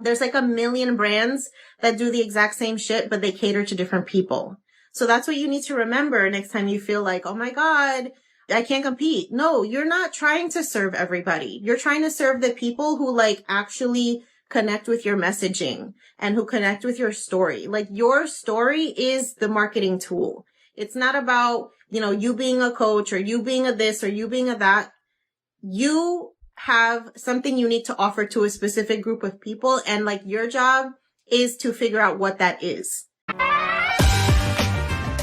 There's like a million brands that do the exact same shit, but they cater to different people. So that's what you need to remember next time you feel like, oh my God, I can't compete. No, you're not trying to serve everybody. You're trying to serve the people who like actually connect with your messaging and who connect with your story. Like your story is the marketing tool. It's not about, you being a coach or you being a this or you being a that. You have something unique to offer to a specific group of people. And like your job is to figure out what that is.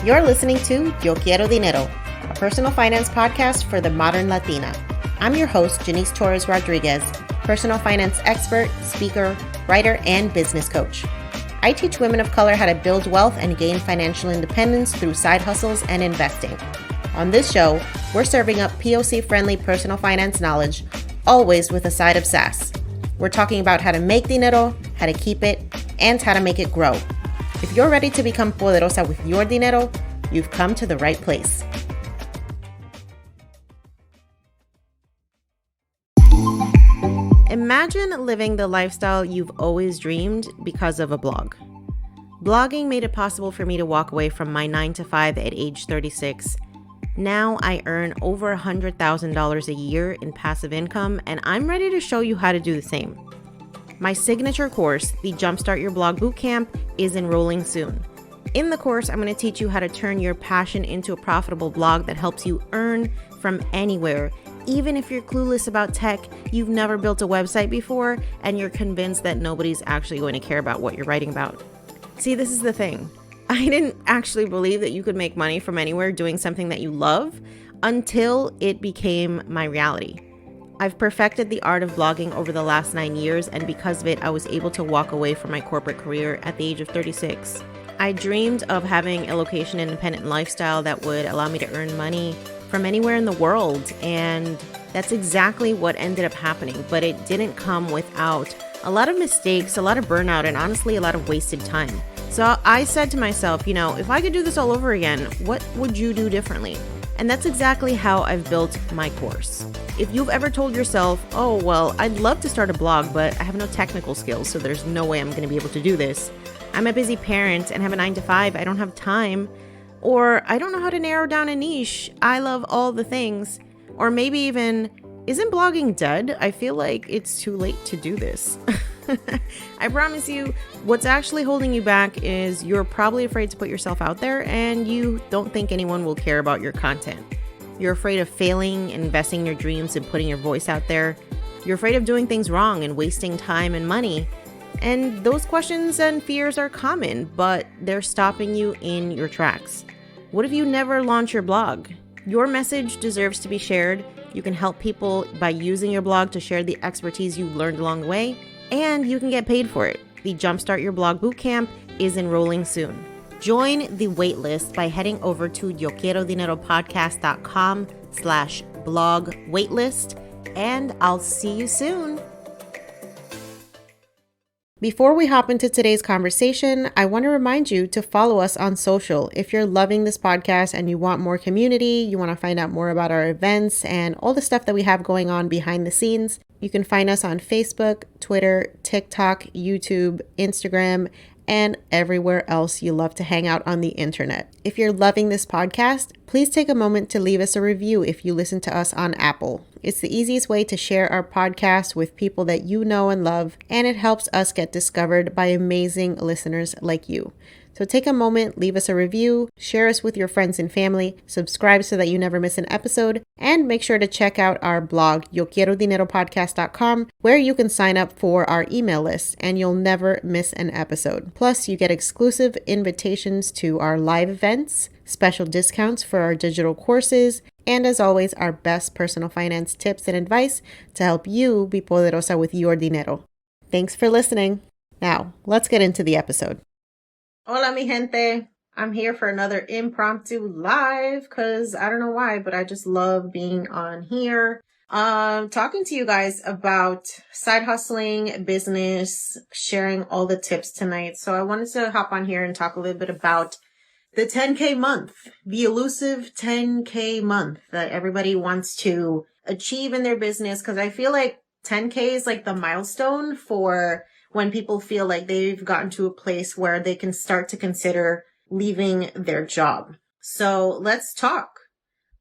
You're listening to Yo Quiero Dinero, a personal finance podcast for the modern Latina. I'm your host, Jannese Torres Rodriguez, personal finance expert, speaker, writer, and business coach. I teach women of color how to build wealth and gain financial independence through side hustles and investing. On this show, we're serving up POC-friendly personal finance knowledge, always with a side of sass. We're talking about how to make dinero, how to keep it, and how to make it grow. If you're ready to become poderosa with your dinero, you've come to the right place. Imagine living the lifestyle you've always dreamed because of a blog. Blogging made it possible for me to walk away from my 9-to-5 at age 36. Now I earn over $100,000 a year in passive income, and I'm ready to show you how to do the same. My signature course, the Jumpstart Your Blog Bootcamp, is enrolling soon. In the course, I'm going to teach you how to turn your passion into a profitable blog that helps you earn from anywhere. Even if you're clueless about tech, you've never built a website before, and you're convinced that nobody's actually going to care about what you're writing about. See, this is the thing. I didn't actually believe that you could make money from anywhere doing something that you love until it became my reality. I've perfected the art of blogging over the last 9 years, and because of it, I was able to walk away from my corporate career at the age of 36. I dreamed of having a location-independent lifestyle that would allow me to earn money from anywhere in the world, and that's exactly what ended up happening, but it didn't come without a lot of mistakes, a lot of burnout, and honestly, a lot of wasted time. So I said to myself, if I could do this all over again, what would you do differently? And that's exactly how I've built my course. If you've ever told yourself, oh, well, I'd love to start a blog, but I have no technical skills, so there's no way I'm going to be able to do this. I'm a busy parent and have a 9-to-5, I don't have time. Or I don't know how to narrow down a niche. I love all the things. Or maybe even, isn't blogging dead? I feel like it's too late to do this. I promise you, what's actually holding you back is you're probably afraid to put yourself out there and you don't think anyone will care about your content. You're afraid of failing, investing in your dreams and putting your voice out there. You're afraid of doing things wrong and wasting time and money. And those questions and fears are common, but they're stopping you in your tracks. What if you never launch your blog? Your message deserves to be shared. You can help people by using your blog to share the expertise you learned along the way, and you can get paid for it. The Jumpstart Your Blog Bootcamp is enrolling soon. Join the waitlist by heading over to yoquierodineropodcast.com/blog waitlist, and I'll see you soon. Before we hop into today's conversation, I want to remind you to follow us on social. If you're loving this podcast and you want more community, you want to find out more about our events and all the stuff that we have going on behind the scenes, you can find us on Facebook, Twitter, TikTok, YouTube, Instagram, and everywhere else you love to hang out on the internet. If you're loving this podcast, please take a moment to leave us a review if you listen to us on Apple. It's the easiest way to share our podcast with people that you know and love, and it helps us get discovered by amazing listeners like you. So take a moment, leave us a review, share us with your friends and family, subscribe so that you never miss an episode, and make sure to check out our blog, yoquierodineropodcast.com, where you can sign up for our email list and you'll never miss an episode. Plus, you get exclusive invitations to our live events, special discounts for our digital courses, and as always, our best personal finance tips and advice to help you be poderosa with your dinero. Thanks for listening. Now, let's get into the episode. Hola, mi gente. I'm here for another impromptu live because I don't know why, but I just love being on here. Talking to you guys about side hustling, business, sharing all the tips tonight. So I wanted to hop on here and talk a little bit about the 10K month, the elusive 10K month that everybody wants to achieve in their business. Because I feel like 10K is like the milestone for when people feel like they've gotten to a place where they can start to consider leaving their job. So let's talk.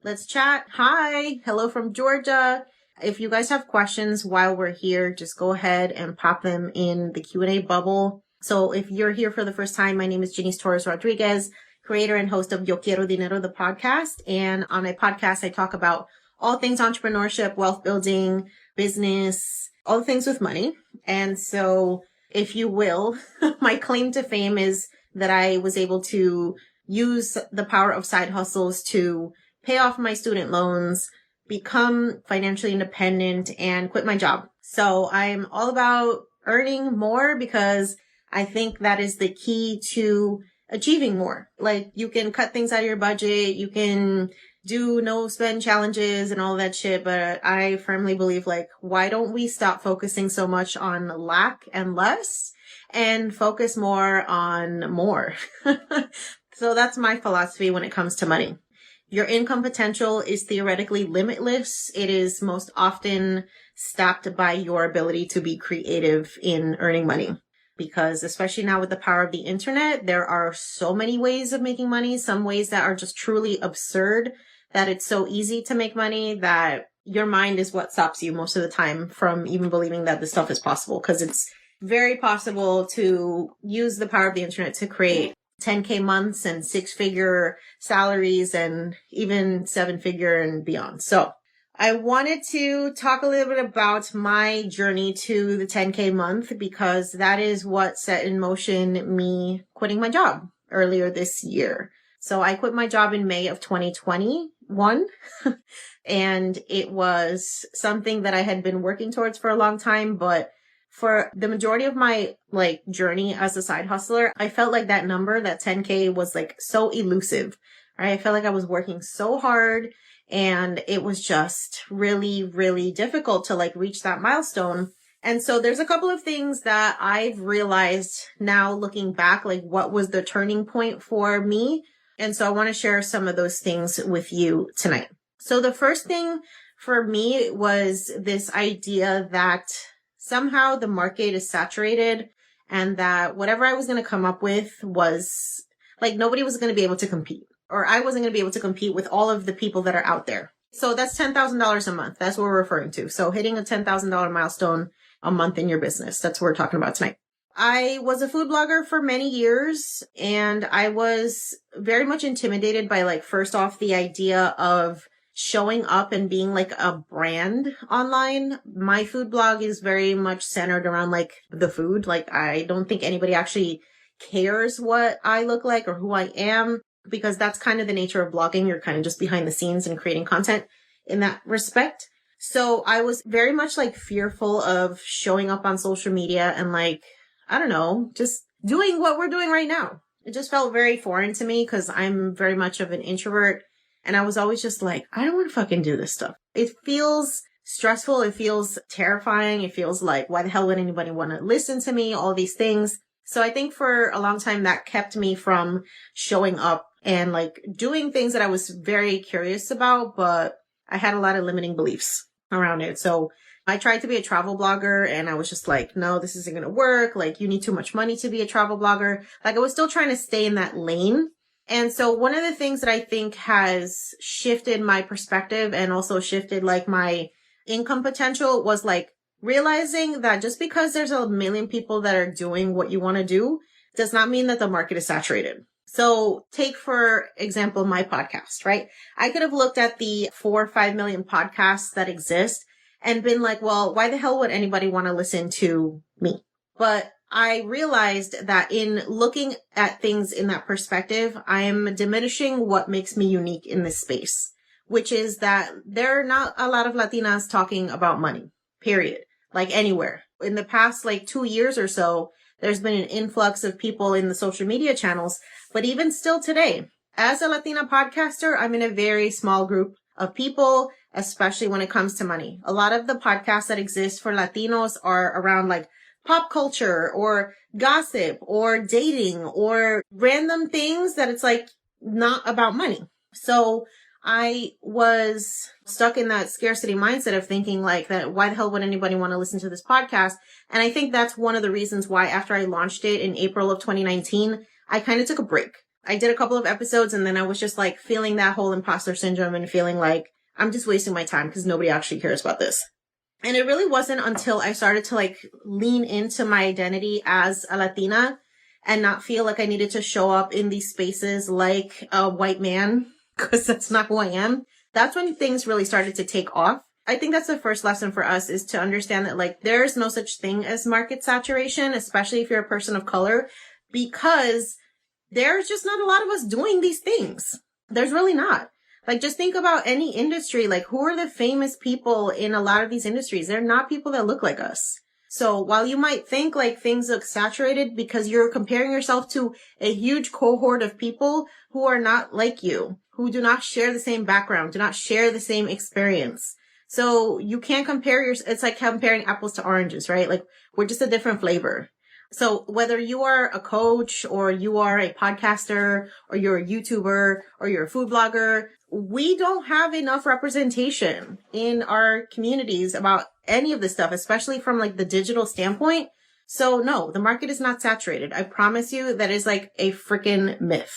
Let's chat. Hi. Hello from Georgia. If you guys have questions while we're here, just go ahead and pop them in the Q&A bubble. So if you're here for the first time, my name is Jannese Torres Rodriguez, creator and host of Quiero Dinero, the podcast. And on my podcast, I talk about all things entrepreneurship, wealth building, business, all the things with money. And so if you will, my claim to fame is that I was able to use the power of side hustles to pay off my student loans, become financially independent, and quit my job. So I'm all about earning more because I think that is the key to achieving more. Like, you can cut things out of your budget, you can do no spend challenges and all that shit, but I firmly believe, like, why don't we stop focusing so much on lack and less and focus more on more? So that's my philosophy when it comes to money. Your income potential is theoretically limitless. It is most often stopped by your ability to be creative in earning money. Because especially now with the power of the internet, there are so many ways of making money, some ways that are just truly absurd, that it's so easy to make money that your mind is what stops you most of the time from even believing that this stuff is possible. Because it's very possible to use the power of the internet to create 10K months and 6-figure salaries and even 7-figure and beyond. So I wanted to talk a little bit about my journey to the 10K month because that is what set in motion me quitting my job earlier this year. So I quit my job in May of 2021 and it was something that I had been working towards for a long time, but for the majority of my journey as a side hustler, I felt like that number, that 10K, was so elusive, right? I felt like I was working so hard and it was just really, really difficult to reach that milestone. And so there's a couple of things that I've realized now looking back, what was the turning point for me. And so I want to share some of those things with you tonight. So the first thing for me was this idea that somehow the market is saturated and that whatever I was going to come up with was nobody was going to be able to compete, or I wasn't going to be able to compete with all of the people that are out there. So that's $10,000 a month. That's what we're referring to. So hitting a $10,000 milestone a month in your business. That's what we're talking about tonight. I was a food blogger for many years and I was very much intimidated by first off, the idea of showing up and being a brand online. My food blog is very much centered around the food. I don't think anybody actually cares what I look like or who I am, because that's kind of the nature of blogging. You're kind of just behind the scenes and creating content in that respect. So I was very much fearful of showing up on social media and I don't know, just doing what we're doing right now. It just felt very foreign to me because I'm very much of an introvert. And I was always just I don't want to fucking do this stuff. It feels stressful. It feels terrifying. It feels why the hell would anybody want to listen to me? All these things. So I think for a long time that kept me from showing up and doing things that I was very curious about, but I had a lot of limiting beliefs around it. So I tried to be a travel blogger and I was just no, this isn't going to work. You need too much money to be a travel blogger. I was still trying to stay in that lane. And so one of the things that I think has shifted my perspective and also shifted my income potential was realizing that just because there's a million people that are doing what you want to do does not mean that the market is saturated. So take, for example, my podcast, right? I could have looked at the 4 or 5 million podcasts that exist and been well, why the hell would anybody want to listen to me? But I realized that in looking at things in that perspective, I am diminishing what makes me unique in this space, which is that there are not a lot of Latinas talking about money, period. Anywhere. In the past 2 years or so, there's been an influx of people in the social media channels, but even still today, as a Latina podcaster, I'm in a very small group of people, especially when it comes to money. A lot of the podcasts that exist for Latinos are around pop culture or gossip or dating or random things that it's not about money. So I was stuck in that scarcity mindset of thinking like that, why the hell would anybody want to listen to this podcast? And I think that's one of the reasons why after I launched it in April of 2019, I kind of took a break. I did a couple of episodes and then I was just like feeling that whole imposter syndrome and feeling like I'm just wasting my time because nobody actually cares about this. And it really wasn't until I started to like lean into my identity as a Latina and not feel like I needed to show up in these spaces like a white man, because that's not who I am. That's when things really started to take off. I think that's the first lesson for us, is to understand that like there's no such thing as market saturation, especially if you're a person of color, because there's just not a lot of us doing these things. There's really not. Like, just think about any industry. Like, who are the famous people in a lot of these industries? They're not people that look like us. So while you might think like things look saturated because you're comparing yourself to a huge cohort of people who are not like you, who do not share the same background, do not share the same experience. So you can't compare it's like comparing apples to oranges, right? Like, we're just a different flavor. So whether you are a coach or you are a podcaster or you're a YouTuber or you're a food blogger, we don't have enough representation in our communities about any of this stuff, especially from like the digital standpoint. So no, the market is not saturated. I promise you that is like a freaking myth.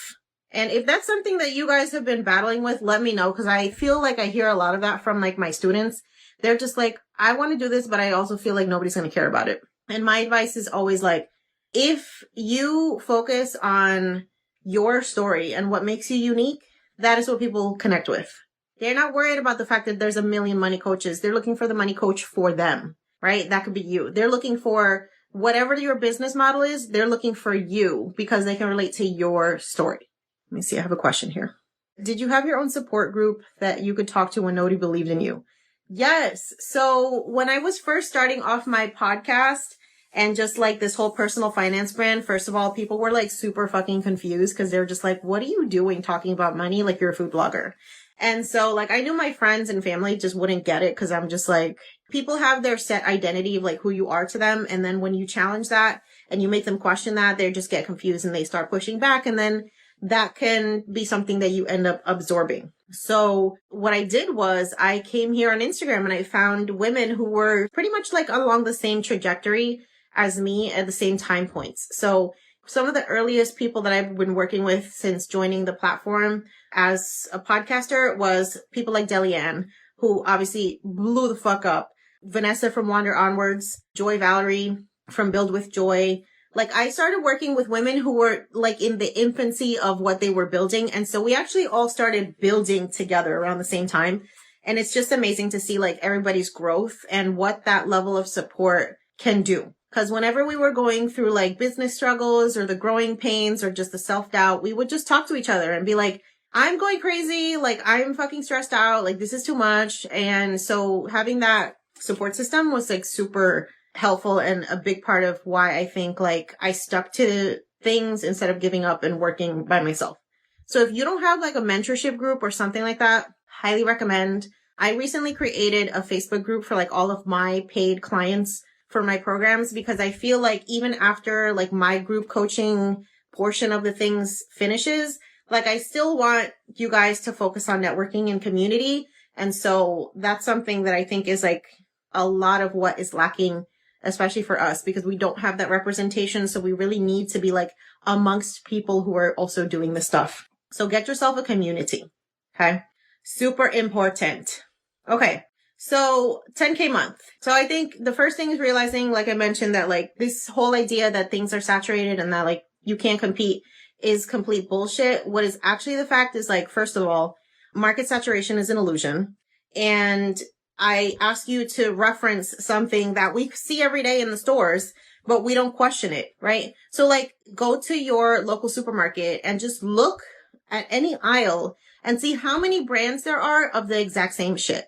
And if that's something that you guys have been battling with, let me know, because I feel like I hear a lot of that from like my students. They're just like, I want to do this, but I also feel like nobody's going to care about it. And my advice is always like, if you focus on your story and what makes you unique, that is what people connect with. They're not worried about the fact that there's a million money coaches. They're looking for the money coach for them, right? That could be you. They're looking for whatever your business model is. They're looking for you because they can relate to your story. Let me see. I have a question here. Did you have your own support group that you could talk to when nobody believed in you? Yes. So when I was first starting off my podcast and just like this whole personal finance brand, first of all, people were like super fucking confused because they're just like, what are you doing talking about money like you're a food blogger? And so like I knew my friends and family just wouldn't get it because I'm just like, people have their set identity of like who you are to them. And then when you challenge that and you make them question that, they just get confused and they start pushing back. And then that can be something that you end up absorbing. So what I did was I came here on Instagram and I found women who were pretty much like along the same trajectory as me at the same time points. So some of the earliest people that I've been working with since joining the platform as a podcaster was people like Delianne, who obviously blew the fuck up. Vanessa from Wander Onwards, Joy Valerie from Build with Joy. Like I started working with women who were like in the infancy of what they were building. And so we actually all started building together around the same time. And it's just amazing to see like everybody's growth and what that level of support can do. Because whenever we were going through like business struggles or the growing pains or just the self-doubt, we would just talk to each other and be like, I'm going crazy. Like I'm fucking stressed out. Like this is too much. And so having that support system was like super helpful and a big part of why I think like I stuck to things instead of giving up and working by myself. So if you don't have like a mentorship group or something like that, highly recommend. I recently created a Facebook group for like all of my paid clients for my programs, because I feel like even after like my group coaching portion of the things finishes, like I still want you guys to focus on networking and community. And so that's something that I think is like a lot of what is lacking, especially for us, because we don't have that representation. So we really need to be like amongst people who are also doing this stuff. So get yourself a community. Okay. Super important. Okay. So 10K month. So I think the first thing is realizing, like I mentioned, that like this whole idea that things are saturated and that like you can't compete is complete bullshit. What is actually the fact is like, first of all, market saturation is an illusion. And I ask you to reference something that we see every day in the stores, but we don't question it, right? So like go to your local supermarket and just look at any aisle and see how many brands there are of the exact same shit.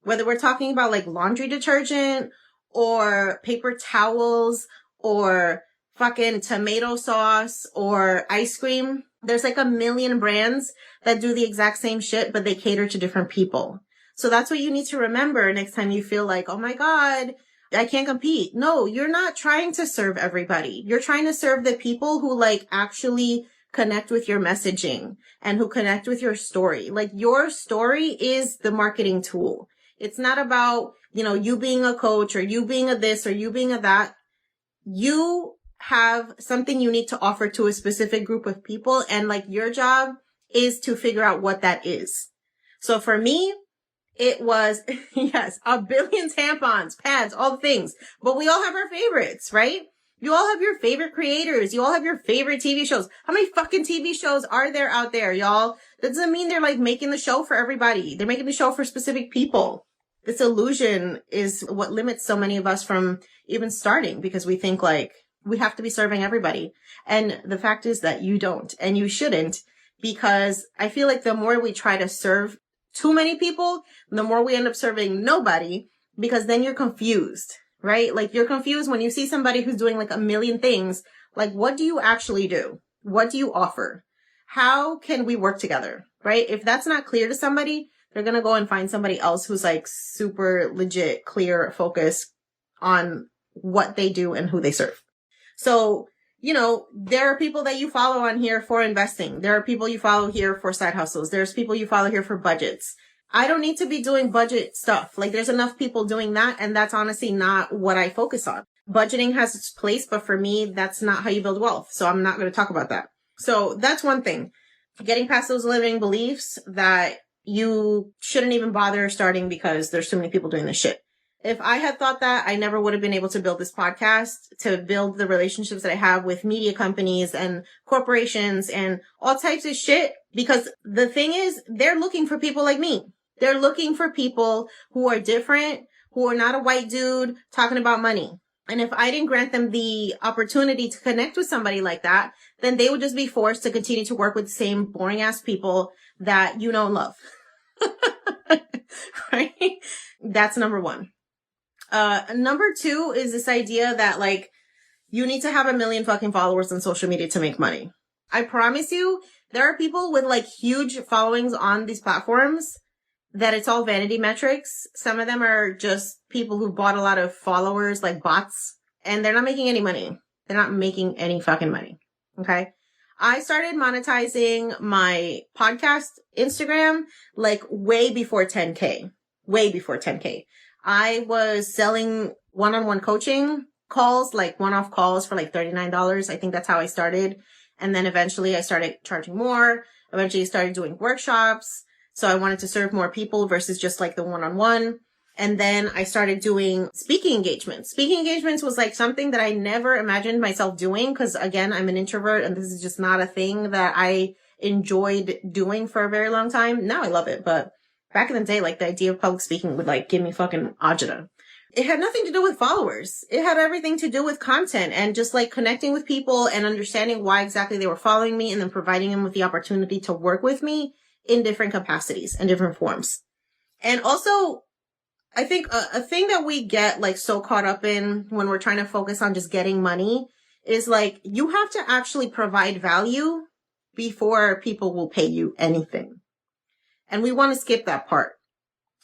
Whether we're talking about like laundry detergent or paper towels or fucking tomato sauce or ice cream, there's like a million brands that do the exact same shit, but they cater to different people. So that's what you need to remember next time you feel like, oh my God, I can't compete. No, you're not trying to serve everybody. You're trying to serve the people who like actually connect with your messaging and who connect with your story. Like your story is the marketing tool. It's not about, you being a coach or you being a this or you being a that. You have something unique to offer to a specific group of people. And like your job is to figure out what that is. So for me, it was, yes, a billion tampons, pads, all the things. But we all have our favorites, right? You all have your favorite creators. You all have your favorite TV shows. How many fucking TV shows are there out there, y'all? That doesn't mean they're like making the show for everybody. They're making the show for specific people. This illusion is what limits so many of us from even starting, because we think like we have to be serving everybody. And the fact is that you don't, and you shouldn't, because I feel like the more we try to serve too many people, the more we end up serving nobody, because then you're confused, right? Like you're confused when you see somebody who's doing like a million things. Like, what do you actually do? What do you offer? How can we work together, right? If that's not clear to somebody, they're going to go and find somebody else who's like super legit, clear, focused on what they do and who they serve. So, there are people that you follow on here for investing. There are people you follow here for side hustles. There's people you follow here for budgets. I don't need to be doing budget stuff. Like there's enough people doing that. And that's honestly not what I focus on. Budgeting has its place, but for me, that's not how you build wealth. So I'm not going to talk about that. So that's one thing. Getting past those limiting beliefs that you shouldn't even bother starting because there's too many people doing this shit. If I had thought that, I never would have been able to build this podcast, to build the relationships that I have with media companies and corporations and all types of shit. Because the thing is, they're looking for people like me. They're looking for people who are different, who are not a white dude talking about money. And if I didn't grant them the opportunity to connect with somebody like that, then they would just be forced to continue to work with the same boring ass people that you know and love. Right? That's number one. Number two is this idea that like you need to have 1 million fucking followers on social media to make money. I promise you, there are people with like huge followings on these platforms that it's all vanity metrics. Some of them are just people who bought a lot of followers, like bots, and they're not making any money. They're not making any fucking money. Okay. I started monetizing my podcast Instagram like way before 10K. I was selling one-on-one coaching calls, like one-off calls for like $39. I think that's how I started. And then eventually I started charging more. Eventually I started doing workshops. So I wanted to serve more people versus just like the one-on-one. And then I started doing speaking engagements. Speaking engagements was like something that I never imagined myself doing because, again, I'm an introvert and this is just not a thing that I enjoyed doing for a very long time. Now I love it. But back in the day, like the idea of public speaking would like give me fucking agita. It had nothing to do with followers. It had everything to do with content and just like connecting with people and understanding why exactly they were following me and then providing them with the opportunity to work with me in different capacities and different forms. And also, I think a thing that we get like so caught up in when we're trying to focus on just getting money is like you have to actually provide value before people will pay you anything. And we want to skip that part.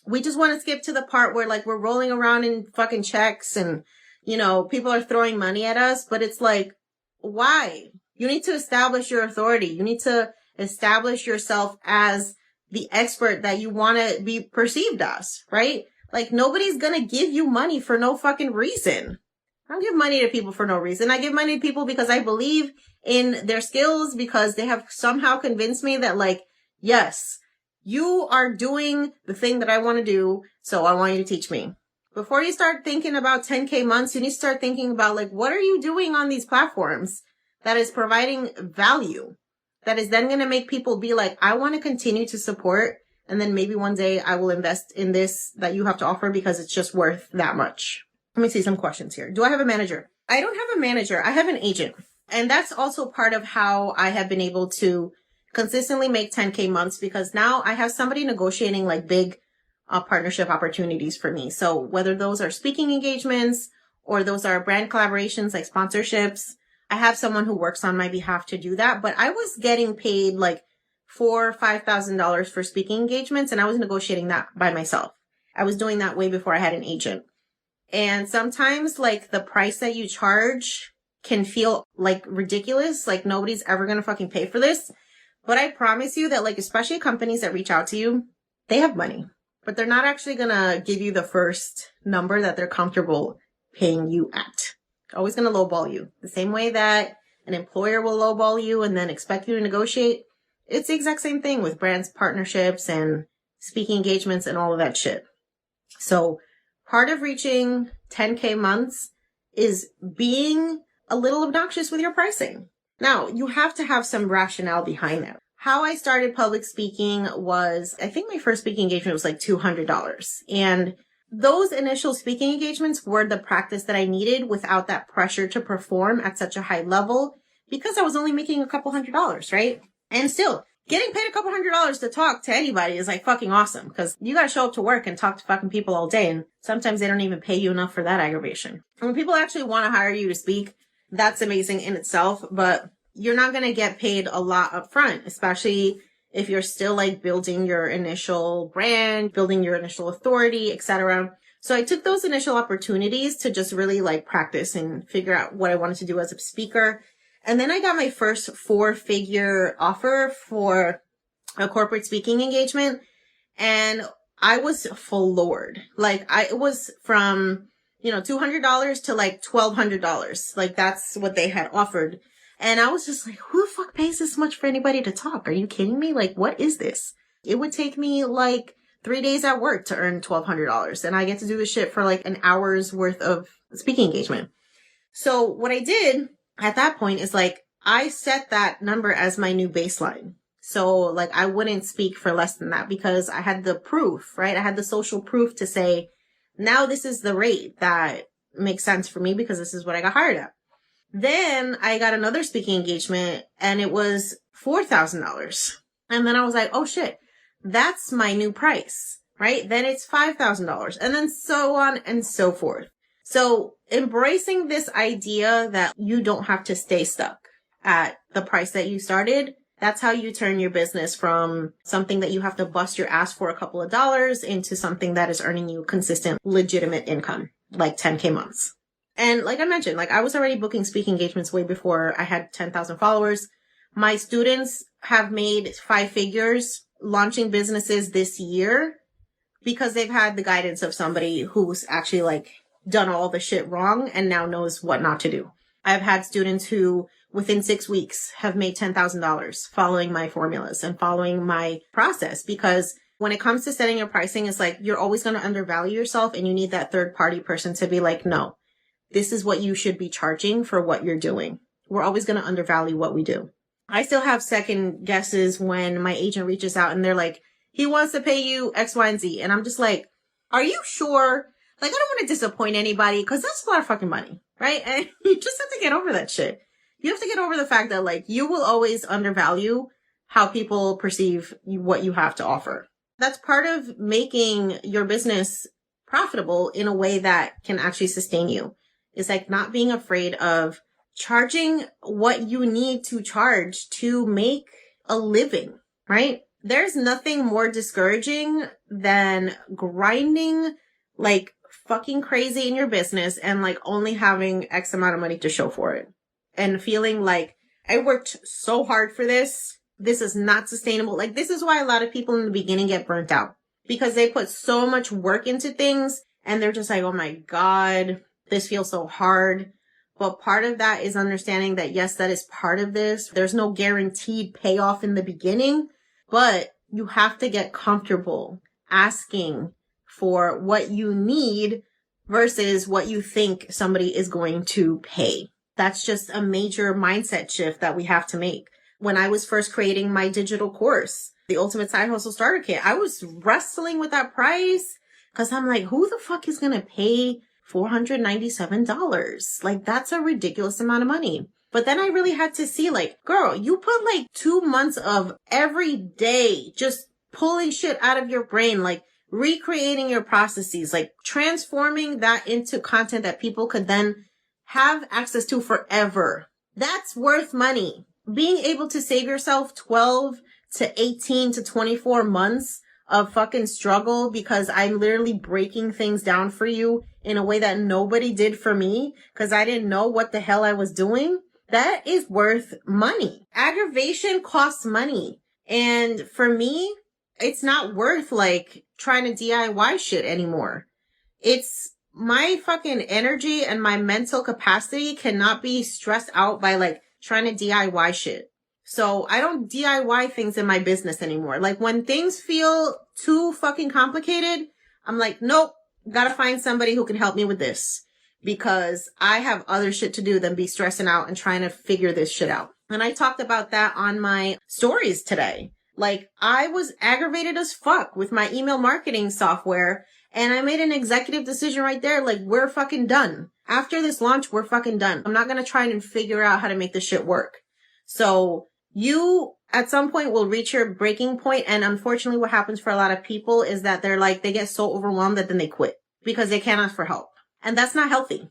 We just want to skip to the part where like we're rolling around in fucking checks and, you know, people are throwing money at us. But it's like, why? You need to establish your authority. You need to establish yourself as the expert that you want to be perceived as, right? Like nobody's going to give you money for no fucking reason. I don't give money to people for no reason. I give money to people because I believe in their skills, because they have somehow convinced me that like, yes, you are doing the thing that I want to do. So I want you to teach me. Before you start thinking about 10K months, you need to start thinking about like, what are you doing on these platforms that is providing value? That is then going to make people be like, I want to continue to support. And then maybe one day I will invest in this that you have to offer because it's just worth that much. Let me see some questions here. Do I have a manager? I don't have a manager. I have an agent. And that's also part of how I have been able to consistently make 10K months, because now I have somebody negotiating like big partnership opportunities for me. So whether those are speaking engagements or those are brand collaborations like sponsorships, I have someone who works on my behalf to do that. But I was getting paid like $4,000 or $5,000 for speaking engagements, and I was negotiating that by myself. I was doing that way before I had an agent. And sometimes like the price that you charge can feel like ridiculous, like nobody's ever going to fucking pay for this. But I promise you that, like, especially companies that reach out to you, they have money, but they're not actually going to give you the first number that they're comfortable paying you at. Always going to lowball you. The same way that an employer will lowball you and then expect you to negotiate. It's the exact same thing with brands, partnerships, and speaking engagements and all of that shit. So part of reaching 10K months is being a little obnoxious with your pricing. Now, you have to have some rationale behind that. How I started public speaking was, I think my first speaking engagement was like $200. And those initial speaking engagements were the practice that I needed without that pressure to perform at such a high level because I was only making a couple $100s, right? And still, getting paid a couple $100s to talk to anybody is like fucking awesome because you got to show up to work and talk to fucking people all day. And sometimes they don't even pay you enough for that aggravation. And when people actually want to hire you to speak, that's amazing in itself, but you're not going to get paid a lot up front, especially if you're still like building your initial brand, building your initial authority, etc. So I took those initial opportunities to just really like practice and figure out what I wanted to do as a speaker. And then I got my first 4-figure offer for a corporate speaking engagement. And I was floored. Like it was from, $200 to like $1,200. Like that's what they had offered. And I was just like, who the fuck pays this much for anybody to talk? Are you kidding me? Like, what is this? It would take me like 3 days at work to earn $1,200. And I get to do this shit for like an hour's worth of speaking engagement. So what I did at that point is like, I set that number as my new baseline. So like, I wouldn't speak for less than that because I had the proof, right? I had the social proof to say, now this is the rate that makes sense for me because this is what I got hired at. Then I got another speaking engagement and it was $4,000. And then I was like, oh shit, that's my new price, right? Then it's $5,000 and then so on and so forth. So embracing this idea that you don't have to stay stuck at the price that you started, that's how you turn your business from something that you have to bust your ass for a couple of dollars into something that is earning you consistent, legitimate income, like 10K months. And like I mentioned, like I was already booking speaking engagements way before I had 10,000 followers. My students have made 5 figures launching businesses this year because they've had the guidance of somebody who's actually like done all the shit wrong and now knows what not to do. I've had students who within 6 weeks have made $10,000 following my formulas and following my process because when it comes to setting your pricing, it's like you're always going to undervalue yourself and you need that third party person to be like, no. This is what you should be charging for what you're doing. We're always going to undervalue what we do. I still have second guesses when my agent reaches out and they're like, he wants to pay you X, Y, and Z. And I'm just like, are you sure? Like, I don't want to disappoint anybody because that's a lot of fucking money, right? And you just have to get over that shit. You have to get over the fact that like you will always undervalue how people perceive what you have to offer. That's part of making your business profitable in a way that can actually sustain you. It's like not being afraid of charging what you need to charge to make a living, right? There's nothing more discouraging than grinding like fucking crazy in your business and like only having X amount of money to show for it and feeling like I worked so hard for this. This is not sustainable. Like this is why a lot of people in the beginning get burnt out because they put so much work into things and they're just like, oh my God, this feels so hard. But part of that is understanding that, yes, that is part of this. There's no guaranteed payoff in the beginning, but you have to get comfortable asking for what you need versus what you think somebody is going to pay. That's just a major mindset shift that we have to make. When I was first creating my digital course, the Ultimate Side Hustle Starter Kit, I was wrestling with that price because I'm like, who the fuck is going to pay $497? Like, that's a ridiculous amount of money. But then I really had to see, like, girl, you put like 2 months of every day just pulling shit out of your brain, like recreating your processes, like transforming that into content that people could then have access to forever. That's worth money. Being able to save yourself 12 to 18 to 24 months of fucking struggle because I'm literally breaking things down for you in a way that nobody did for me because I didn't know what the hell I was doing, that is worth money. Aggravation costs money. And for me, it's not worth like trying to DIY shit anymore. It's my fucking energy and my mental capacity cannot be stressed out by like trying to DIY shit. So I don't DIY things in my business anymore. Like when things feel too fucking complicated, I'm like, nope, gotta find somebody who can help me with this because I have other shit to do than be stressing out and trying to figure this shit out. And I talked about that on my stories today. Like I was aggravated as fuck with my email marketing software and I made an executive decision right there. Like we're fucking done. After this launch, we're fucking done. I'm not going to try and figure out how to make this shit work. So you at some point will reach your breaking point. And unfortunately, what happens for a lot of people is that they're like, they get so overwhelmed that then they quit because they can't ask for help. And that's not healthy,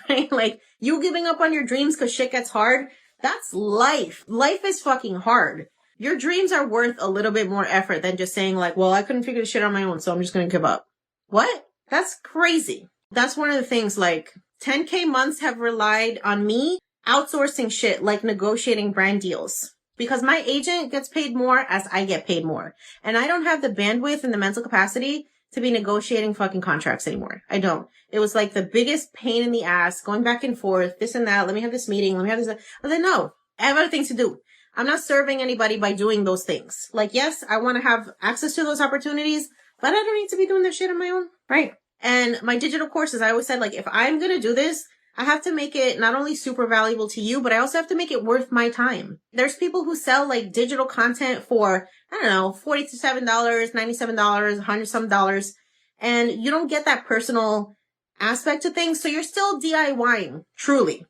right? Like you giving up on your dreams because shit gets hard. That's life. Life is fucking hard. Your dreams are worth a little bit more effort than just saying like, well, I couldn't figure this shit out on my own, so I'm just going to give up. What? That's crazy. That's one of the things like 10K months have relied on me outsourcing shit like negotiating brand deals. Because my agent gets paid more as I get paid more. And I don't have the bandwidth and the mental capacity to be negotiating fucking contracts anymore. I don't. It was like the biggest pain in the ass, going back and forth, this and that. Let me have this meeting. Let me have this. I was like, no, I have other things to do. I'm not serving anybody by doing those things. Like, yes, I want to have access to those opportunities, but I don't need to be doing this shit on my own. Right. And my digital courses, I always said, like, if I'm going to do this, I have to make it not only super valuable to you, but I also have to make it worth my time. There's people who sell like digital content for, I don't know, $47, $97, $100 some dollars. And you don't get that personal aspect to things. So you're still DIYing, truly.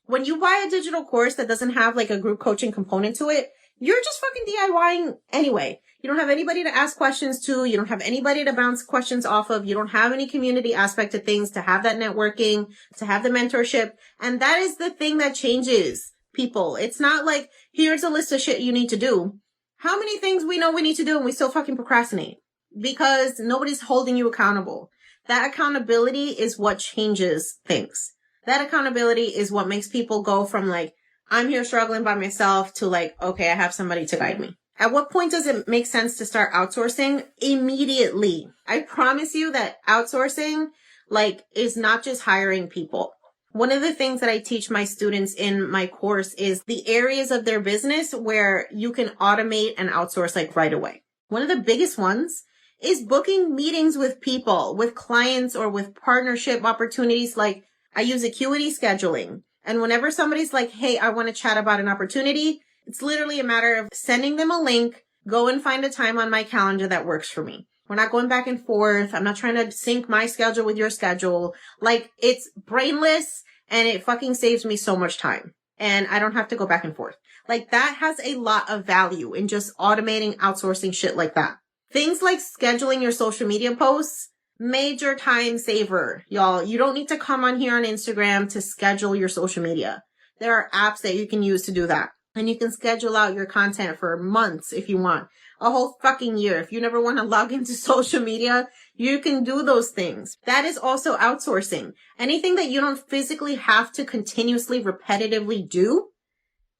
When you buy a digital course that doesn't have like a group coaching component to it, you're just fucking DIYing anyway. You don't have anybody to ask questions to. You don't have anybody to bounce questions off of. You don't have any community aspect to things, to have that networking, to have the mentorship. And that is the thing that changes people. It's not like, here's a list of shit you need to do. How many things we know we need to do and we still fucking procrastinate? Because nobody's holding you accountable. That accountability is what changes things. That accountability is what makes people go from like, I'm here struggling by myself to like, okay, I have somebody to guide me. At what point does it make sense to start outsourcing? Immediately. I promise you that outsourcing like is not just hiring people. One of the things that I teach my students in my course is the areas of their business where you can automate and outsource like right away. One of the biggest ones is booking meetings with people, with clients, or with partnership opportunities. Like I use Acuity scheduling. And whenever somebody's like, hey, I want to chat about an opportunity, it's literally a matter of sending them a link, go and find a time on my calendar that works for me. We're not going back and forth. I'm not trying to sync my schedule with your schedule. Like it's brainless and it fucking saves me so much time. And I don't have to go back and forth. Like that has a lot of value in just automating, outsourcing shit like that. Things like scheduling your social media posts, major time saver, y'all. You don't need to come on here on Instagram to schedule your social media. There are apps that you can use to do that. And you can schedule out your content for months if you want. A whole fucking year. If you never want to log into social media, you can do those things. That is also outsourcing. Anything that you don't physically have to continuously, repetitively do,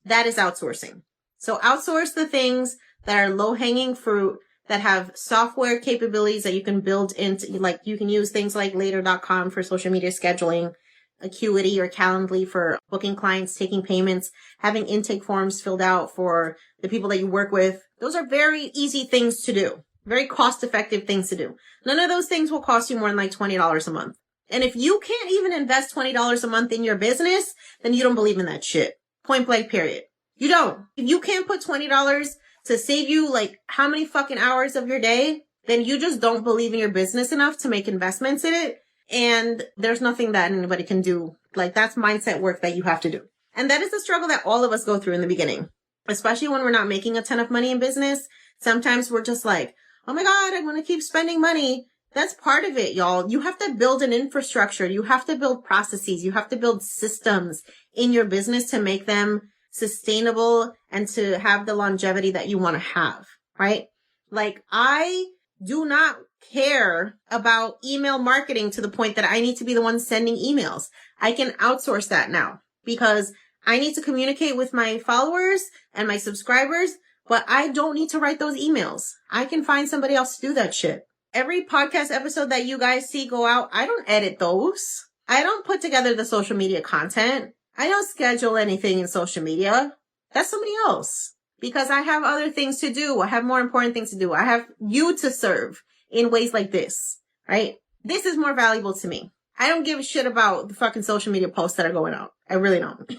that is outsourcing. So outsource the things that are low-hanging fruit, that have software capabilities that you can build into, like you can use things like later.com for social media scheduling, Acuity or Calendly for booking clients, taking payments, having intake forms filled out for the people that you work with. Those are very easy things to do, very cost-effective things to do. None of those things will cost you more than like $20 a month. And if you can't even invest $20 a month in your business, then you don't believe in that shit. Point blank, period. You don't. If you can't put $20 to save you like how many fucking hours of your day, then you just don't believe in your business enough to make investments in it. And there's nothing that anybody can do. Like that's mindset work that you have to do. And that is the struggle that all of us go through in the beginning, especially when we're not making a ton of money in business. Sometimes we're just like, oh my God, I'm going to keep spending money. That's part of it, y'all. You have to build an infrastructure. You have to build processes. You have to build systems in your business to make them sustainable and to have the longevity that you want to have, right? Like I do not care about email marketing to the point that I need to be the one sending emails. I can outsource that now because I need to communicate with my followers and my subscribers, but I don't need to write those emails. I can find somebody else to do that shit. Every podcast episode that you guys see go out, I don't edit those. I don't put together the social media content. I don't schedule anything in social media. That's somebody else because I have other things to do. I have more important things to do. I have you to serve in ways like this, right? This is more valuable to me. I don't give a shit about the fucking social media posts that are going out. I really don't.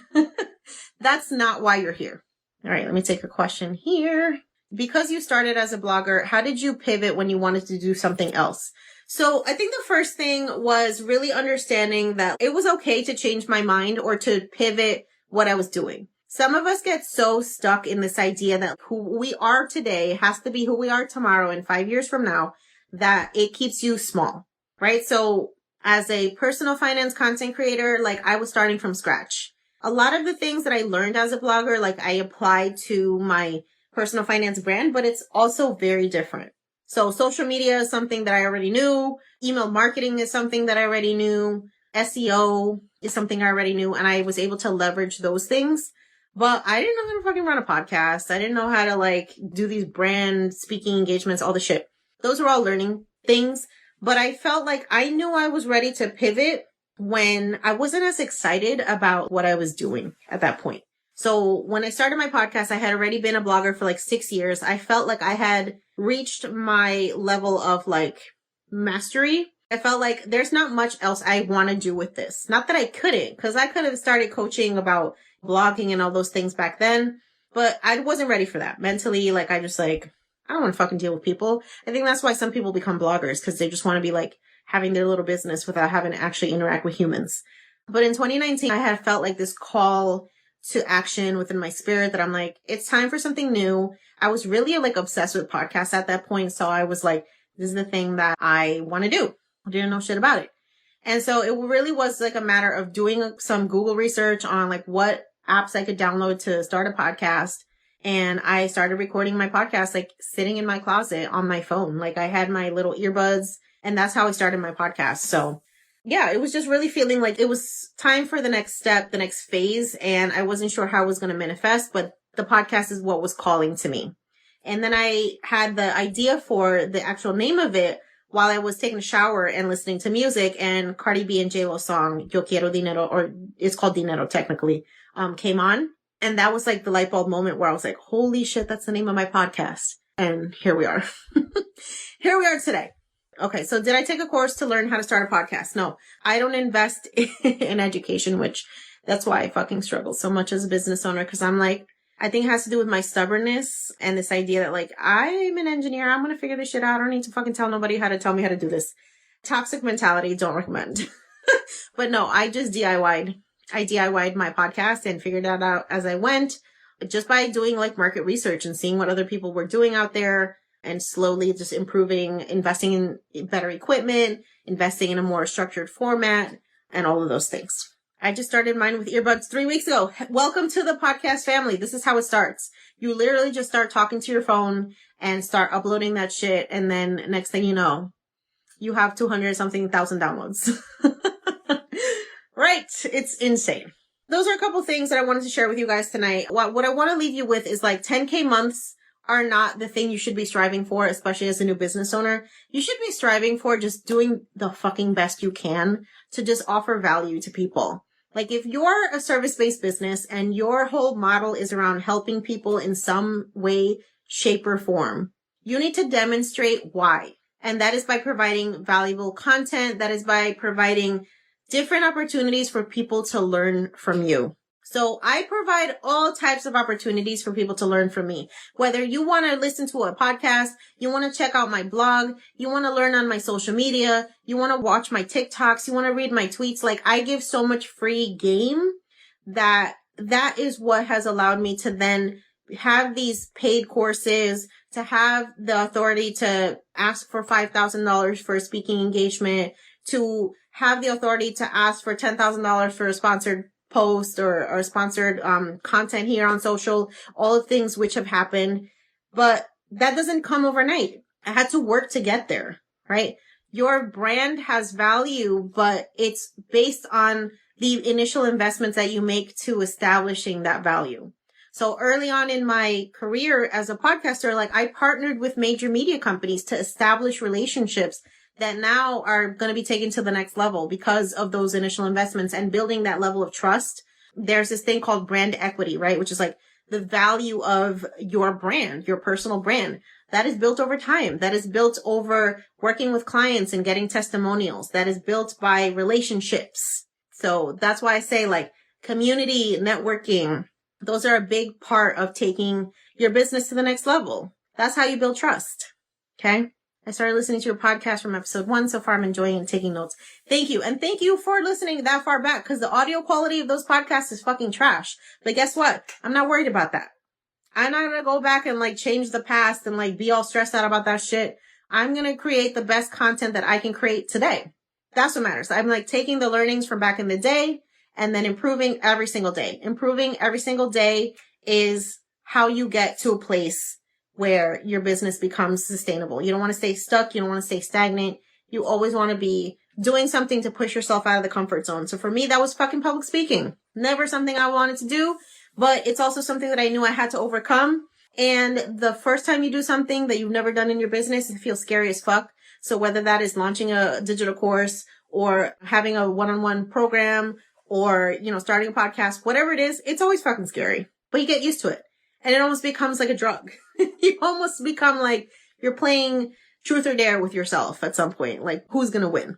That's not why you're here. All right, let me take a question here. Because you started as a blogger, how did you pivot when you wanted to do something else? So I think the first thing was really understanding that it was okay to change my mind or to pivot what I was doing. Some of us get so stuck in this idea that who we are today has to be who we are tomorrow and 5 years from now, that it keeps you small, right? So as a personal finance content creator, like I was starting from scratch. A lot of the things that I learned as a blogger, like I applied to my personal finance brand, but it's also very different. So social media is something that I already knew. Email marketing is something that I already knew. SEO is something I already knew. And I was able to leverage those things. But I didn't know how to fucking run a podcast. I didn't know how to like do these brand speaking engagements, all the shit. Those were all learning things. But I felt like I knew I was ready to pivot when I wasn't as excited about what I was doing at that point. So when I started my podcast, I had already been a blogger for like 6 years. I felt like I had reached my level of like mastery. I felt like there's not much else I want to do with this. Not that I couldn't, because I could have started coaching about blogging and all those things back then, but I wasn't ready for that. Mentally, like I just like, I don't want to fucking deal with people. I think that's why some people become bloggers, because they just want to be like having their little business without having to actually interact with humans. But in 2019, I had felt like this call to action within my spirit that I'm like, it's time for something new. I was really like obsessed with podcasts at that point. So I was like, this is the thing that I want to do. I didn't know shit about it. And so it really was like a matter of doing some Google research on like what apps I could download to start a podcast. And I started recording my podcast, like sitting in my closet on my phone. Like I had my little earbuds, and that's how I started my podcast. So yeah, it was just really feeling like it was time for the next step, the next phase. And I wasn't sure how it was going to manifest, but the podcast is what was calling to me. And then I had the idea for the actual name of it while I was taking a shower and listening to music, and Cardi B and J-Lo's song, Yo Quiero Dinero, or it's called Dinero technically, came on. And that was like the light bulb moment where I was like, holy shit, that's the name of my podcast. And here we are. Here we are today. Okay, so did I take a course to learn how to start a podcast? No, I don't invest in education, which that's why I fucking struggle so much as a business owner. Cause I'm like, I think it has to do with my stubbornness and this idea that like, I'm an engineer. I'm going to figure this shit out. I don't need to fucking tell nobody how to tell me how to do this. Toxic mentality. Don't recommend. But no, I just DIY'd. I DIY'd my podcast and figured that out as I went, just by doing like market research and seeing what other people were doing out there, and slowly just improving, investing in better equipment, investing in a more structured format, and all of those things. I just started mine with earbuds 3 weeks ago. Welcome to the podcast family. This is how it starts. You literally just start talking to your phone and start uploading that shit. And then next thing you know, you have 200 something thousand downloads. Right. It's insane. Those are a couple things that I wanted to share with you guys tonight. What I want to leave you with is like 10K months are not the thing you should be striving for, especially as a new business owner. You should be striving for just doing the fucking best you can to just offer value to people. Like if you're a service-based business and your whole model is around helping people in some way, shape, or form, you need to demonstrate why. And that is by providing valuable content. That is by providing different opportunities for people to learn from you. So I provide all types of opportunities for people to learn from me. Whether you want to listen to a podcast, you want to check out my blog, you want to learn on my social media, you want to watch my TikToks, you want to read my tweets. Like I give so much free game that is what has allowed me to then have these paid courses, to have the authority to ask for $5,000 for a speaking engagement, to have the authority to ask for $10,000 for a sponsored post or sponsored content here on social, all the things which have happened. But that doesn't come overnight. I had to work to get there, right? Your brand has value, but it's based on the initial investments that you make to establishing that value. So early on in my career as a podcaster, like I partnered with major media companies to establish relationships that now are going to be taken to the next level because of those initial investments and building that level of trust. There's this thing called brand equity, right? Which is like the value of your brand, your personal brand. That is built over time. That is built over working with clients and getting testimonials. That is built by relationships. So that's why I say like community networking. Those are a big part of taking your business to the next level. That's how you build trust. Okay. I started listening to your podcast from episode 1. So far, I'm enjoying and taking notes. Thank you. And thank you for listening that far back because the audio quality of those podcasts is fucking trash. But guess what? I'm not worried about that. I'm not going to go back and like change the past and like be all stressed out about that shit. I'm going to create the best content that I can create today. That's what matters. I'm like taking the learnings from back in the day and then improving every single day. Improving every single day is how you get to a place where your business becomes sustainable. You don't want to stay stuck. You don't want to stay stagnant. You always want to be doing something to push yourself out of the comfort zone. So for me, that was fucking public speaking. Never something I wanted to do, but it's also something that I knew I had to overcome. And the first time you do something that you've never done in your business, it feels scary as fuck. So whether that is launching a digital course or having a one-on-one program or, you know, starting a podcast, whatever it is, it's always fucking scary, but you get used to it. And it almost becomes like a drug. You almost become like you're playing truth or dare with yourself at some point. Like, who's going to win?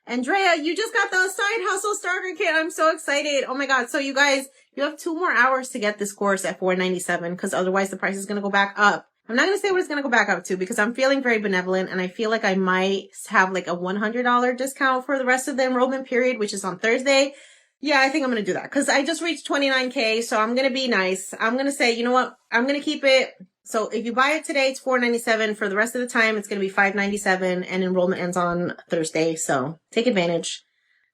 Andrea, you just got the side hustle starter kit. I'm so excited. Oh my God. So you guys, you have 2 more hours to get this course at $4.97 because otherwise the price is going to go back up. I'm not going to say what it's going to go back up to because I'm feeling very benevolent and I feel like I might have like a $100 discount for the rest of the enrollment period, which is on Thursday. Yeah, I think I'm going to do that because I just reached 29K. So I'm going to be nice. I'm going to say, you know what? I'm going to keep it. So if you buy it today, it's $4.97. For the rest of the time, it's going to be $5.97 and enrollment ends on Thursday. So take advantage.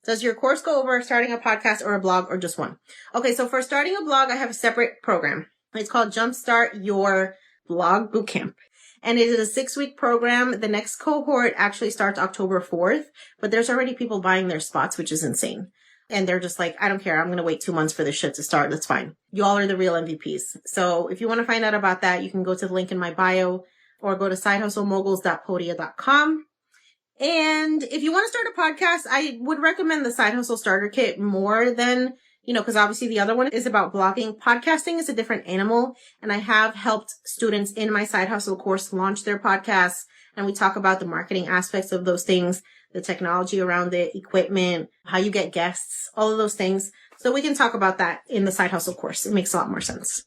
Does your course go over starting a podcast or a blog or just one? Okay. So for starting a blog, I have a separate program. It's called Jumpstart Your Blog Bootcamp. And it is a 6-week program. The next cohort actually starts October 4th, but there's already people buying their spots, which is insane. And they're just like, I don't care. I'm going to wait 2 months for this shit to start. That's fine. Y'all are the real MVPs. So if you want to find out about that, you can go to the link in my bio or go to sidehustlemoguls.podia.com. And if you want to start a podcast, I would recommend the Side Hustle Starter Kit more than, you know, because obviously the other one is about blogging. Podcasting is a different animal. And I have helped students in my Side Hustle course launch their podcasts. And we talk about the marketing aspects of those things, the technology around it, equipment, how you get guests, all of those things. So we can talk about that in the Side Hustle course. It makes a lot more sense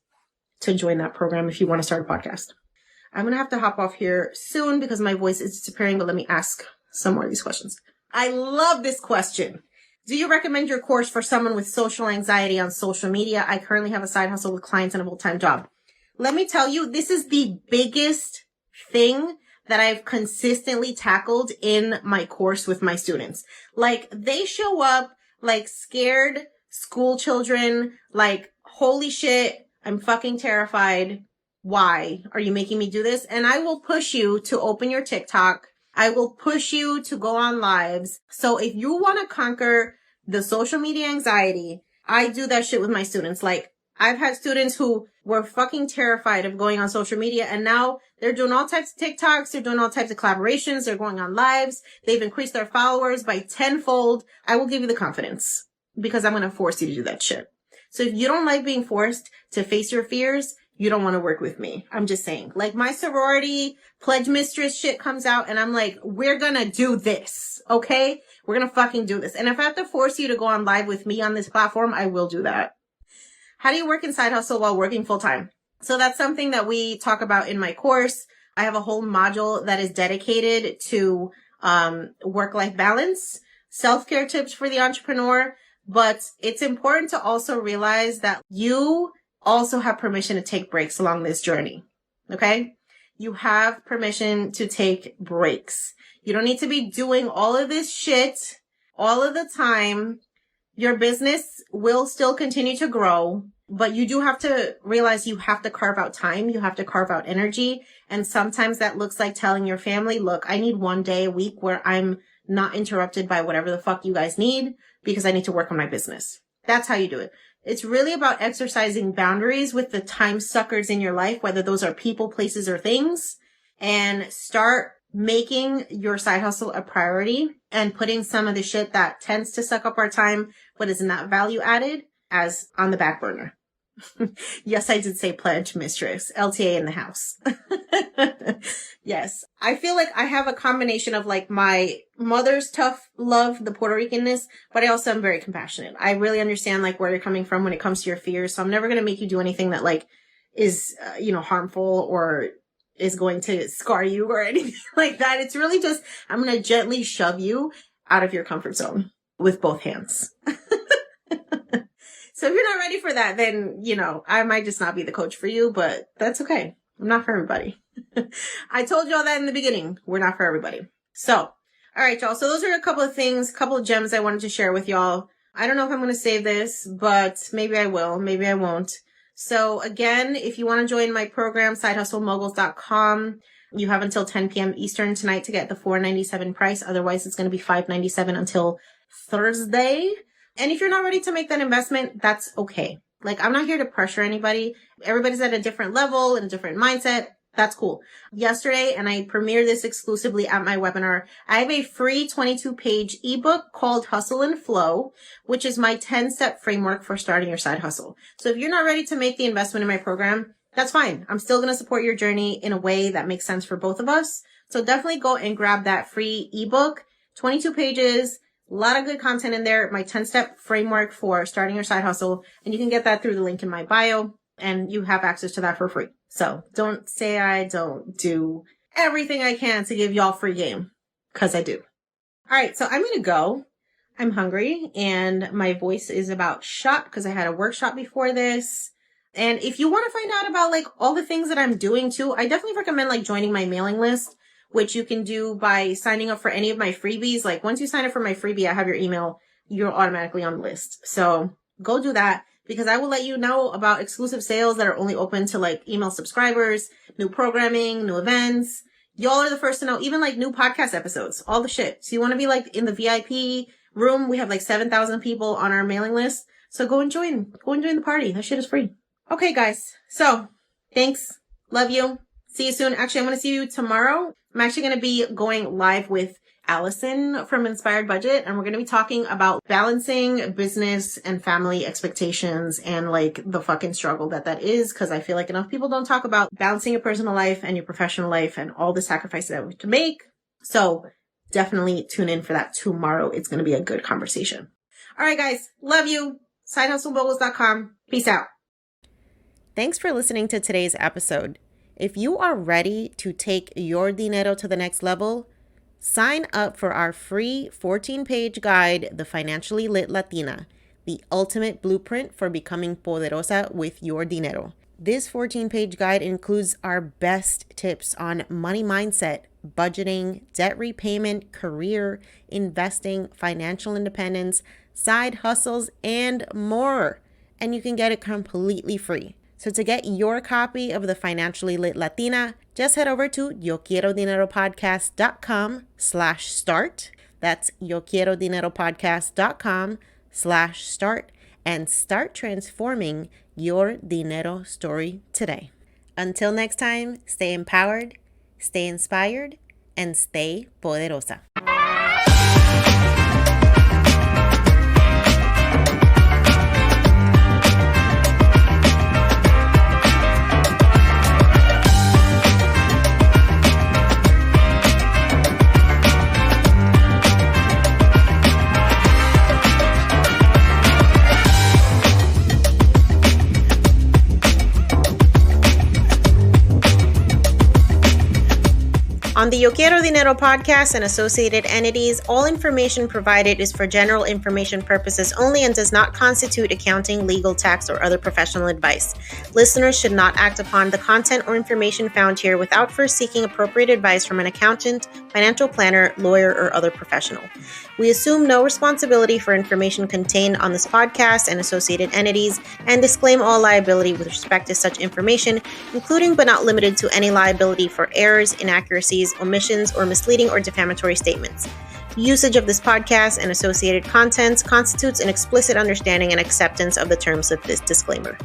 to join that program if you want to start a podcast. I'm going to have to hop off here soon because my voice is disappearing, but let me ask some more of these questions. I love this question. Do you recommend your course for someone with social anxiety on social media? I currently have a side hustle with clients and a full-time job. Let me tell you, this is the biggest thing that I've consistently tackled in my course with my students. Like, they show up like scared school children, like, holy shit, I'm fucking terrified. Why are you making me do this? And I will push you to open your TikTok. I will push you to go on lives. So if you want to conquer the social media anxiety, I do that shit with my students. Like, I've had students who were fucking terrified of going on social media and now they're doing all types of TikToks. They're doing all types of collaborations. They're going on lives. They've increased their followers by 10-fold. I will give you the confidence because I'm going to force you to do that shit. So if you don't like being forced to face your fears, you don't want to work with me. I'm just saying, like, my sorority pledge mistress shit comes out and I'm like, we're going to do this. Okay. We're going to fucking do this. And if I have to force you to go on live with me on this platform, I will do that. How do you work in side hustle while working full time? So that's something that we talk about in my course. I have a whole module that is dedicated to work-life balance, self-care tips for the entrepreneur. But it's important to also realize that you also have permission to take breaks along this journey. Okay? You have permission to take breaks. You don't need to be doing all of this shit all of the time. Your business will still continue to grow. But you do have to realize you have to carve out time. You have to carve out energy. And sometimes that looks like telling your family, look, I need one day a week where I'm not interrupted by whatever the fuck you guys need because I need to work on my business. That's how you do it. It's really about exercising boundaries with the time suckers in your life, whether those are people, places, or things, and start making your side hustle a priority and putting some of the shit that tends to suck up our time but is not value added as on the back burner. Yes, I did say pledge, mistress. LTA in the house. Yes. I feel like I have a combination of like my mother's tough love, the Puerto Ricanness, but I also am very compassionate. I really understand like where you're coming from when it comes to your fears. So I'm never going to make you do anything that like is, harmful or is going to scar you or anything like that. It's really just, I'm going to gently shove you out of your comfort zone with both hands. So if you're not ready for that, then, I might just not be the coach for you, but that's okay. I'm not for everybody. I told y'all that in the beginning. We're not for everybody. So, all right, y'all. So those are a couple of things, couple of gems I wanted to share with y'all. I don't know if I'm going to save this, but maybe I will. Maybe I won't. So again, if you want to join my program, sidehustlemoguls.com, you have until 10 p.m. Eastern tonight to get the $497 price. Otherwise, it's going to be $597 until Thursday. And if you're not ready to make that investment, that's okay. Like, I'm not here to pressure anybody. Everybody's at a different level and a different mindset. That's cool. Yesterday, and I premiered this exclusively at my webinar, I have a free 22-page ebook called Hustle and Flow, which is my 10-step framework for starting your side hustle. So if you're not ready to make the investment in my program, that's fine. I'm still going to support your journey in a way that makes sense for both of us. So definitely go and grab that free ebook, 22 pages, a lot of good content in there, my 10-step framework for starting your side hustle. And you can get that through the link in my bio, and you have access to that for free. So don't say I don't do everything I can to give y'all free game, because I do. All right, so I'm going to go. I'm hungry, and my voice is about shot because I had a workshop before this. And if you want to find out about like all the things that I'm doing too, I definitely recommend like joining my mailing list, which you can do by signing up for any of my freebies. Like once you sign up for my freebie, I have your email, you're automatically on the list. So go do that, because I will let you know about exclusive sales that are only open to like email subscribers, new programming, new events. Y'all are the first to know, even like new podcast episodes, all the shit. So you want to be like in the VIP room. We have like 7,000 people on our mailing list. So go and join the party. That shit is free. Okay, guys. So thanks. Love you. See you soon. Actually, I'm going to see you tomorrow. I'm actually going to be going live with Allison from Inspired Budget, and we're going to be talking about balancing business and family expectations and like the fucking struggle that is, because I feel like enough people don't talk about balancing your personal life and your professional life and all the sacrifices that we have to make. So definitely tune in for that tomorrow. It's going to be a good conversation. All right, guys. Love you. SideHustleMoguls.com. Peace out. Thanks for listening to today's episode. If you are ready to take your dinero to the next level, sign up for our free 14-page guide, The Financially Lit Latina, the ultimate blueprint for becoming poderosa with your dinero. This 14-page guide includes our best tips on money mindset, budgeting, debt repayment, career, investing, financial independence, side hustles, and more. And you can get it completely free. So to get your copy of The Financially Lit Latina, just head over to YoQuieroDineroPodcast.com/start. That's YoQuieroDineroPodcast.com/start, and start transforming your dinero story today. Until next time, stay empowered, stay inspired, and stay poderosa. On the Yo Quiero Dinero podcast and associated entities, all information provided is for general information purposes only and does not constitute accounting, legal, tax, or other professional advice. Listeners should not act upon the content or information found here without first seeking appropriate advice from an accountant financial planner, lawyer, or other professional. We assume no responsibility for information contained on this podcast and associated entities, and disclaim all liability with respect to such information, including but not limited to any liability for errors, inaccuracies, omissions, or misleading or defamatory statements. Usage of this podcast and associated contents constitutes an explicit understanding and acceptance of the terms of this disclaimer.